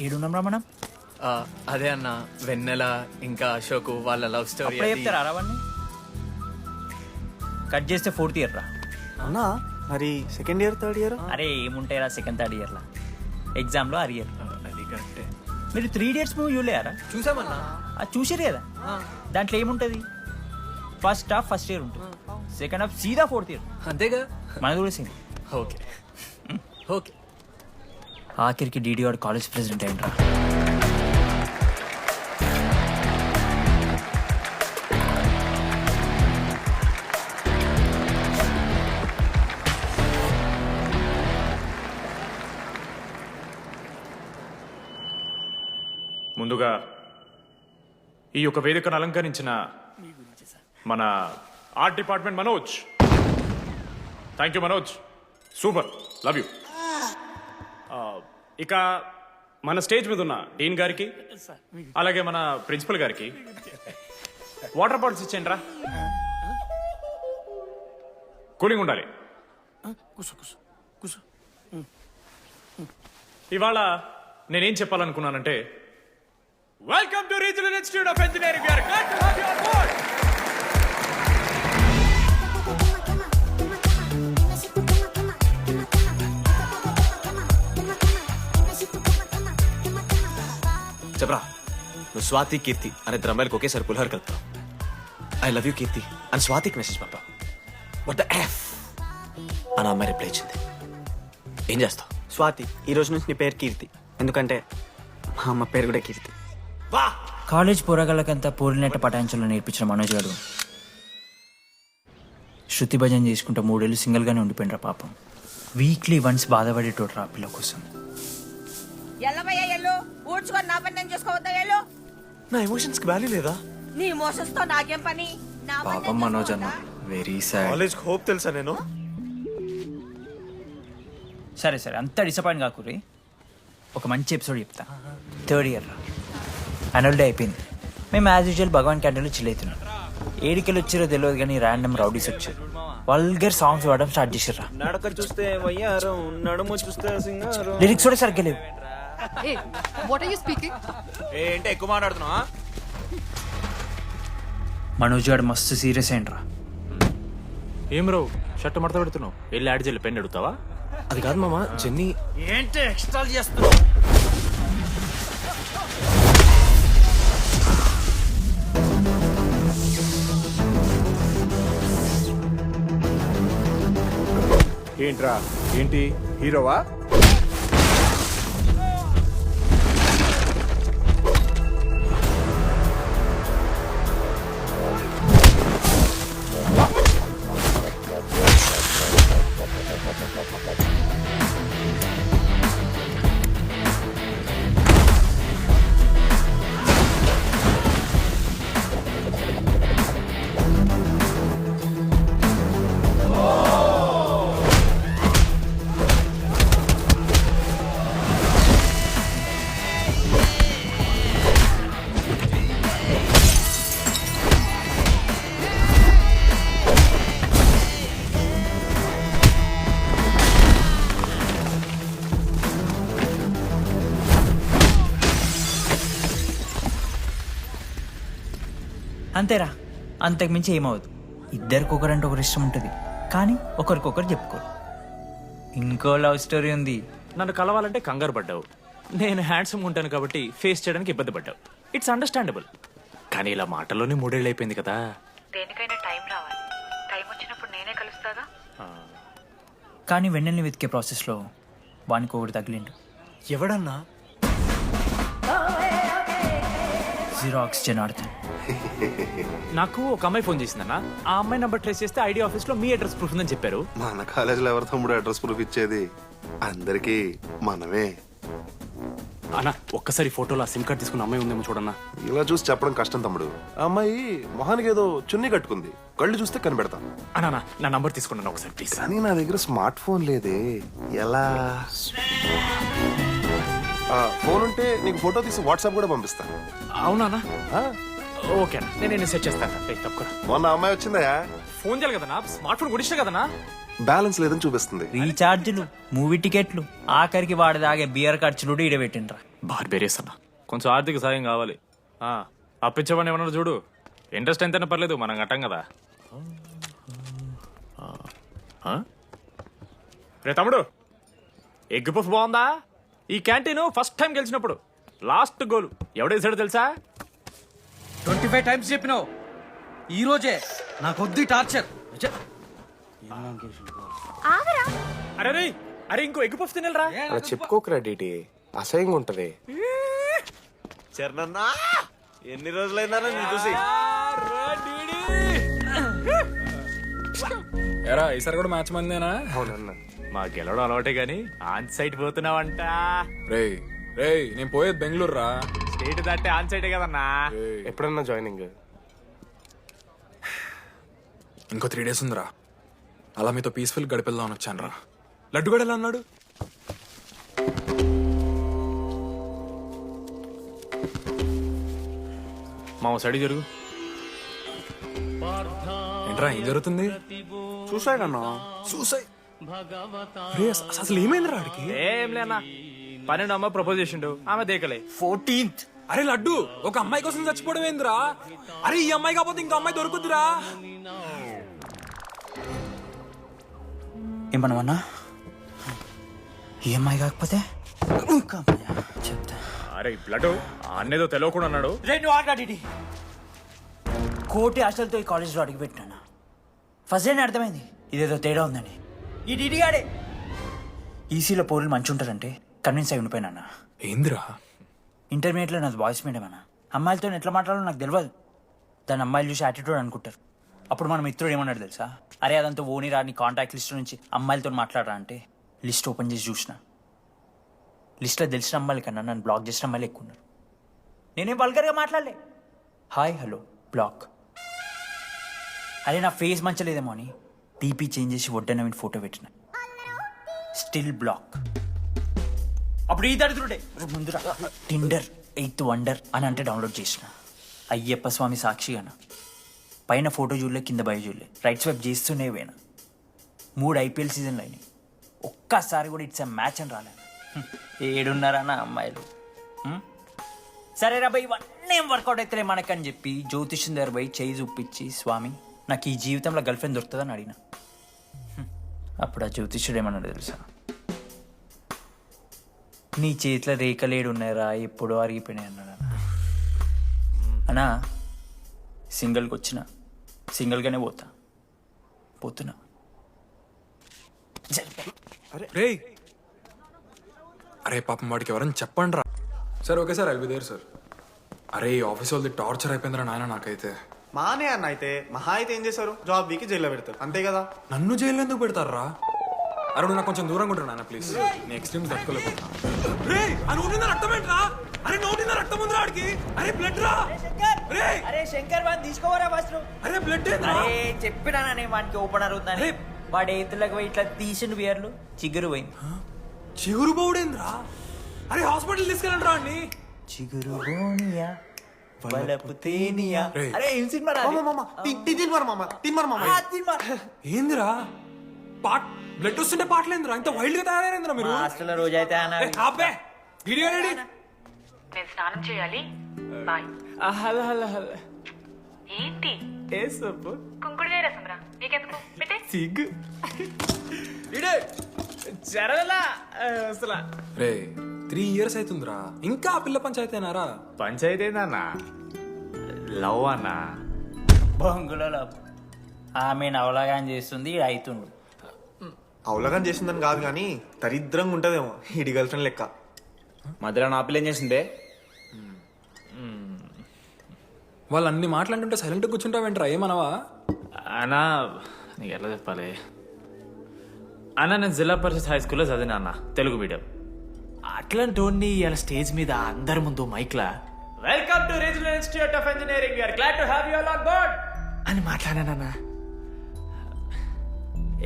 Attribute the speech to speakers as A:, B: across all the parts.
A: ఏడున్నాం రా మనం?
B: అదే అన్న వెన్నెల ఇంకా అశోక్ వాళ్ళ లవ్ స్టోరీ
A: అప్పుడే చెప్తారా రావన్నీ? కట్ చేస్తే 4th ఇయర్ రా.
C: అన్నా మరి సెకండ్ ఇయర్ థర్డ్ ఇయర్
A: అరే ఏముంటాయిరా సెకండ్ థర్డ్ ఇయర్లా, ఎగ్జామ్లో అరియర్.
B: అది కరెక్టే.
A: మీరు 3 Idiots మూవీ చూడలేరా?
B: చూసామన్నా.
A: అది చూసారు కదా, దాంట్లో ఏముంటుంది? ఫస్ట్ హాఫ్ ఫస్ట్ ఇయర్ ఉంటుంది, సెకండ్ హాఫ్ సీదా 4th ఇయర్.
B: అంతేగా.
A: మనది కూడా సేమ్.
B: Okay okay.
A: ఆఖరికి డీడీ వాడు కాలేజ్ ప్రెసిడెంట్ అయిండ్రా.
D: ముందుగా ఈ యొక్క వేదికను అలంకరించిన మన art department Manoj, thank you Manoj, super, love you. ఇక మన స్టేజ్ మీద ఉన్న డీన్ గారికి అలాగే మన ప్రిన్సిపల్ గారికి వాటర్ బాటిల్స్ ఇచ్చేయండి రా, కూలింగ్ ఉండాలి. ఇవాళ నేనేం చెప్పాలనుకున్నానంటే, welcome to regional institute of engineering. We are glad to have you on board.
C: చెప్పరా, నువ్వు స్వాతి కీర్తి అనే ఇద్దరు అమ్మాయిలకు ఒకేసారి పులిహోర కలుపుతావు. ఐ లవ్ యూ కీర్తి అని స్వాతికి మెసేజ్ పంపావు. వాట్ ద ఎఫ్ అని అమ్మాయి రిప్లై ఇచ్చింది. ఏం చేస్తావు?
E: స్వాతి, ఈ రోజు నుంచి నీ పేరు కీర్తి, ఎందుకంటే మా అమ్మ పేరు కూడా కీర్తి.
C: వా
A: కాలేజ్ పోరగాళ్ళకంతా పూరినట్ట పటాయించలో నేర్పించిన మనోజ్ గారు శృతి భజన చేసుకుంటూ 3 ఏళ్ళు సింగిల్గానే ఉండిపోయినరా పాపం. వీక్లీ వన్స్ బాధపడేటోడు రా పిల్ల కోసం.
F: ఎల్లవయ్యా ఎల్లు ఊడ్చుకొని నా పని నేను చేసుకోవద్దా ఎల్లు.
C: నా ఎమోషన్స్ కి వాల్యూ లేదా?
F: నీ మోషన్స్ తో నాకేం పని? నా పని
A: పాపం
F: నేను
A: మనోజ్ అన్న,
F: చేసుకోవద్దా?
A: Very sad.
C: కాలేజ్ హోప్ తెలుసా నేను?
A: సరే సరే, అంత డిసప్పాయింట్ కాకురి. ఒక మంచి ఎపిసోడ్ చెప్తా. 3rd ఇయర్ రా, యాన్యువల్ డే అయిపోయింది. మేము యాజ్ యూజువల్ భగవాన్ క్యాంటీన్లో చిల్ అవుతున్నాం. ఏడికెళ్ళి వచ్చారో తెలియదు కానీ ర్యాండమ్ రౌడీస్ వచ్చారు. వల్గర్ సాంగ్స్ పాడడం స్టార్ట్ చేసారు.
E: నడక చూస్తే వయ్యారం, నడుము చూస్తే సింగారం.
A: లిరిక్స్ కూడా సరిగ్గా లేవు.
G: Hey, what are you speaking?
C: ఏంటి ఎక్కువ మాట్లాడుతున్నావా?
A: మనోజ్ గారు మస్తు సీరియస్ అయిండ్రా.
D: ఏం రో షర్ట్ మడత పెడుతున్నావు? వెళ్ళి యాడ్ చేయాలి, పెన్ అడుగుతావా?
C: అది కాదు మామ, జెన్నీ.
A: ఏంటి ఎక్స్ట్రా చేస్తున్నావు?
H: ఏంట్రా, ఏంటి హీరోవా?
A: అంతేరా, అంతకుమించి ఏమవదు. ఇద్దరికి ఒకరంటే ఒకరు ఇష్టం ఉంటుంది, కానీ ఒకరికొకరు చెప్పుకోరు. ఇంకో లవ్ స్టోరీ ఉంది.
D: నన్ను కలవాలంటే కంగారు పడ్డావు. నేను హ్యాండ్సమ్ ఉంటాను కాబట్టి ఫేస్ చేయడానికి ఇబ్బంది పడ్డావు. It's understandable. కానీ ఇలా మాటల్లోనే 3 ఏళ్ళు అయిపోయింది కదా.
G: దేనికైనా టైం రావాలి. టైం వచ్చినప్పుడు నేనే కలుస్తాగా.
A: కానీ వెన్నెల్ని వెతికే ప్రాసెస్లో వానికి ఒకటి తగిలిండు.
C: ఎవడన్నా?
A: జీరో ఆక్సిజన్ ఆడుతుంది.
D: నాకు ఒక అమ్మాయి ఫోన్ చేసిందన్న. ఆ అమ్మాయి నంబర్ ట్రేస్ చేస్తే ఐడి ఆఫీస్ లో మీ అడ్రస్ ప్రూఫ్ ఉందని చెప్పారు.
H: మన కాలేజీలో ఎవరి తమ్ముడు అడ్రస్ ప్రూఫ్ ఇచ్చేది? అందరికీ మనమే.
D: అన్న ఒక్కసారి ఫోటోలో సిమ్ కార్డ్ తీసుకున్న అమ్మాయి ఉందేమో చూడన్నా.
H: ఇలా చూసి చెప్పడం కష్టం తమ్ముడు. ఆ అమ్మాయి మొహానికి ఏదో చున్నీ కట్టుకుంది, కళ్ళు చూస్తే కనిపెడతా.
D: అన్నా నా నంబర్ తీసుకున్నాను ఒకసారి ప్లీజ్.
H: కానీ నా దగ్గర స్మార్ట్ ఫోన్ లేదే, ఎలా? ఫోన్ ఉంటే నీకు ఫోటో తీసి వాట్సాప్ కూడా పంపిస్తాను.
D: అవునా? ఓకేనా, నేను సెట్ చేస్తాను. తప్పకుండా.
H: మొన్న అమ్మాయి వచ్చిందా?
D: ఫోన్ చేయాలి కదన్నా, స్మార్ట్ ఫోన్ గుడిస్తే కదన్నా.
H: బ్యాలెన్స్ లేదని చూపిస్తుంది.
A: రీఛార్జ్లు, మూవీ టికెట్లు, ఆఖరికి వాడి దాగే బియర్ ఖర్చులు ఈడబెట్టిండ్రా.
D: బార్బేరియస్ అన్న, కొంచెం ఆర్థిక సాయం కావాలి. అప్పించమని ఏమన్నారు చూడు, ఇంట్రెస్ట్ ఎంతైనా పర్లేదు, మనం కట్టాం కదా. రే తమ్ముడు, ఎగ్ పఫ్ బాగుందా? ఈ క్యాంటీన్ ఫస్ట్ టైం గెలిచినప్పుడు లాస్ట్ గోల్ ఎవడేసాడో తెలుసా?
I: 25 టైమ్స్ చెప్పినావు, ఈ రోజే నాకొద్ది టార్చర్.
D: అరే రే, అరే ఇంకో ఎగ్ పఫ్ తినరా.
H: అలా చెప్పుకోకరా డీటీ, అసహ్యంగా ఉంటది.
C: చరణన్నా ఎన్ని రోజులైందా నేను చూసి.
J: ఎరా ఈసారి కూడా మ్యాచ్ మందేనా?
H: అవునన్నా.
D: మా గెలవడం అలవాటే గానీ ఆన్ సైట్ పోతున్నావంట.
J: రేయ్ రేయ్, నేను పోయేది బెంగళూరు రా.
D: స్టేట్ దాటే ఆన్ సైటే కదన్నా.
H: ఎప్పుడన్నా జాయినింగ్?
J: ఇంకో 3 days ఉందిరా. అలా మీతో పీస్ఫుల్ గడిపెళ్దాం అని వచ్చాను రా. లడ్డు కూడా ఎలా అన్నాడు?
D: మా సైడ్ జరుగు.
J: ఏంట్రా ఏం జరుగుతుంది?
E: సూసైడ్ అన్నా.
J: సూసైడ్? అసలు ఏమైందిరా ఆడికి?
D: ఏం లేనా, 12 అమ్మాయి ప్రపోజ్ చేసిండు, ఆమె దేకలే.
A: 14th.
J: అరే లడ్డు, ఒక అమ్మాయి కోసం చచ్చిపోవడం ఏందిరా? అరే ఈ అమ్మాయి కాకపోతే ఇంకో అమ్మాయి దొరుకుద్దిరా.
A: ఏమన్నావన్నా? ఈఎంఐ కాకపోతే చెప్తా.
D: అరే బ్లడ్ అన్నేదో తెలియకుండా అన్నాడు.
A: రెండు ఆగాడి కోటి ఆశలతో ఈ కాలేజ్లో అడుగుపెట్టినా. ఫస్ట్ డే అర్థమైంది ఇదేదో తేడా ఉందని. ఈ డిడిగాడే ఈసీలో పౌరులు మంచి ఉంటారంటే కన్విన్స్ అయి ఉండిపోయినా.
J: ఏందిరా?
A: ఇంటర్మీడియట్లో నాది బాయ్స్ మీడియం అన్న. అమ్మాయిలతో ఎట్లా మాట్లాడాలో నాకు తెలియదు. దాని అమ్మాయిలు చూసి యాటిట్యూడ్ అనుకుంటారు. అప్పుడు మన మిత్రుడు ఏమన్నాడు తెలుసా? అరే అదంతా ఓని రాని కాంటాక్ట్ లిస్ట్ నుంచి అమ్మాయిలతో మాట్లాడరా అంటే లిస్ట్ ఓపెన్ చేసి చూసిన. లిస్ట్లో తెలిసిన అమ్మాయిల కన్నా నన్ను బ్లాక్ చేసిన అమ్మాయిలు ఎక్కువ ఉన్నారు. నేనేం వల్గర్గా మాట్లాడలే. Hi hello block. అరే నా ఫేస్ మంచలేదేమో అని డీపీ చేంజ్ చేసి వడ్డన ఫోటో పెట్టిన. Still block. అప్పుడు ఈ దరిద్రుడే ముందురా టిండర్ 8th వండర్ అని అంటే డౌన్లోడ్ చేసిన. అయ్యప్ప స్వామి సాక్షి అన్న. పైన ఫోటో చూడలే, కింద బయ చూడలే, రైట్ స్వైప్ చేస్తూనే పోయినా. 3 IPL సీజన్లు అయినాయి, ఒక్కసారి కూడా ఇట్స్ మ్యాచ్ అని రాలేదు. 7 అమ్మాయిలు. సరే రా భయ్, ఇవన్నీ ఏం వర్కౌట్ అవుతలే మనకని చెప్పి జ్యోతిష్యం దగ్గర పోయి చేయి చూపించి, స్వామి నాకు ఈ జీవితంలో గర్ల్ ఫ్రెండ్ దొరుకుతుందని అడిగిన. అప్పుడు ఆ జ్యోతిష్యుడు ఏమన్నాడు తెలుసా? నీ చేతిలో రేఖలేడు ఉన్నాయరా, ఎప్పుడో అరిగిపోయినాయి అన్నాడు. అన్నా సింగిల్కి వచ్చిన సింగిల్గానే పోతున్నా.
J: రేయ్ అరే పాపం వాడికి ఎవరైనా చెప్పండి రా. Sir okay sir, I'll be there sir. అరే ఈ ఆఫీస్ వాళ్ళది టార్చర్ అయిపోయిందిరా నాయన నాకైతే.
E: మానే అన్న అయితే మహా అయితే ఏం చేశారు, జాబ్ వీకి జైల్లో పెడతారు అంతే కదా.
J: నన్ను జైలు ఎందుకు పెడతారా? అరే నాకు కొంచెం దూరంగా ఉంటాడు నాన్న ప్లీజ్. నేను ఎక్స్ట్రీమ్ తట్టుకోలేకపోతున్నా. రే ఆ నోటిందా రక్తం ఏంట్రా? అరే నోటిందా రక్తం ఉందిరా ఆడికి. అరే బ్లడ్ రా.
A: అరే శంకర్ వాడిని తీసుకోవరా ఫస్ట్.
J: అరే బ్లడ్
A: అరే చెప్పినా వానికి ఓపెనర్ ఉందని. వాడు ఎత్తులకు పోయి ఇట్లా తీసిన బియర్లు చిగురు పోయింది.
J: చిగురు బౌడేంద్రా? అరే హాస్పిటల్ తీసుకెళ్ళండి రా అండి.
A: చిగురు బోనియా బలపు తేనియా. అరే ఏం సినిమా రా?
J: ఏందిరా బ్లడ్ వస్తుంటే పాటలేందిరా? ఇంత వైల్డ్ గా తయారైందిరా మీరు.
A: హాస్టల్లో రోజైతే
J: అబ్బే వీడియో రెడీ.
G: నేను స్నానం చేయాలి, బాయ్.
D: Hello hello hello.
G: ఏంటి
D: ఏ సబ్బు
G: కుంకుడుగాయ రసం రా, నీకెందుకు పెట్టే.
D: సిగ్గు జరగలా అసలు.
J: రే 3 years అవుతుందిరా, ఇంకా ఆ పిల్ల పంచాయతీ అయినారా?
D: పంచాయతీ ఏందన్నా? లవ్ అన్నా.
A: బొంగులో ఆమె నవలాగాని చేస్తుంది, అవుతుండు.
E: అవలగాని చేసిందని కాదు కానీ దరిద్రంగా ఉంటదేమో ఈడి గర్ల్ ఫ్రెండ్ లెక్క.
C: మధ్యలో నా పిల్ల ఏం చేసిందే?
J: వాళ్ళు అన్ని మాట్లాడుతుంటే సైలెంట్ కూర్చుంటావేంట్రా, ఏమనవా?
D: అన్నా నీకు ఎట్లా చెప్పాలి అన్న, నేను జిల్లా పరిషత్ హై స్కూల్లో చదివినా అన్న, తెలుగు మీడియం. అట్లాంటి వాడిని ఇలా స్టేజ్ మీద అందరి ముందు మైక్లా welcome to regional institute of engineering, we are glad to have you all on board అని మాట్లాడానన్నా.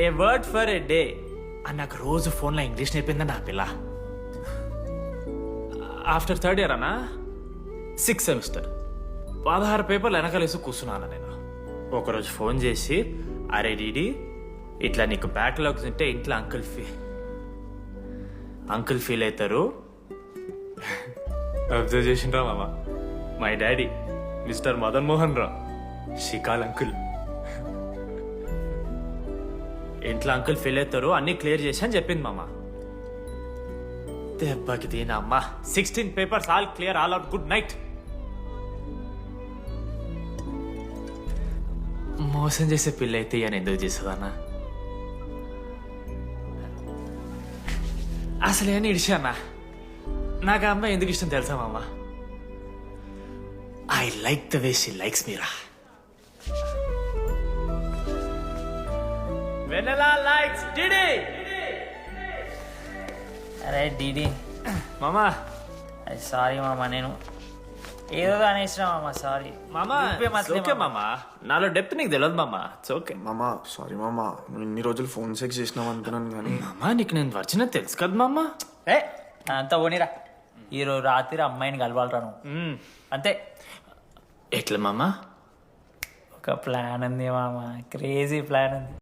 D: A word for a day అని నాకు రోజు ఫోన్లో ఇంగ్లీష్ నేర్పిందా నా పిల్ల. ఆఫ్టర్ 3rd year అన్నా 6th semester 16 పేపర్లు వెనకాలేసి కూర్చున్నాను నేను. ఒకరోజు ఫోన్ చేసి, అరే డీడీ ఇట్లా నీకు బ్యాక్లాగ్స్ ఉంటే ఇంట్లో అంకుల్ ఫీల్ అవుతారు. అబ్జర్వ్ చేసిండ్రా మామ, my daddy mister Madan Mohan రా షికాల్ అంకుల్. ఇంట్లో అంకుల్ ఫీల్ అవుతారు, అన్ని క్లియర్ చేసి అని చెప్పింది మామ. దెబ్బకి దీనమ్మా 16 papers all clear, all out, good night. మోసం చేసే పిల్ల అయితే అని ఎందుకు చేస్తుందన్నా? అసలు ఏమని ఇడిచానా? నాకు ఆ అమ్మాయి ఎందుకు ఇష్టం తెలుసా మామ? I like the way she likes Meera. Vennela likes DD.
A: అరే డీడీ
D: మామా
A: అది సారీ మామ, నేను ఏదో అనేసిన మామ, సారీ
D: మామా ఓకే మామా, నాలో డెప్త్ నీకు తెలియదు మామా. ఇట్స్ ఓకే
E: మామా సారీ మామా, ఇన్ని రోజులు ఫోన్ సెక్స్ చేసినాం అనుకున్నాను కానీ
D: మామా. నీకు నేను వచ్చిన తెలుసు కదా మామా.
A: ఏ అంతా పోనీరా, ఈరోజు రాత్రి అమ్మాయిని కలవాలరా నువ్వు, అంతే.
D: ఎట్లా మామా?
A: ఒక ప్లాన్ ఉంది మామ, క్రేజీ ప్లాన్ ఉంది.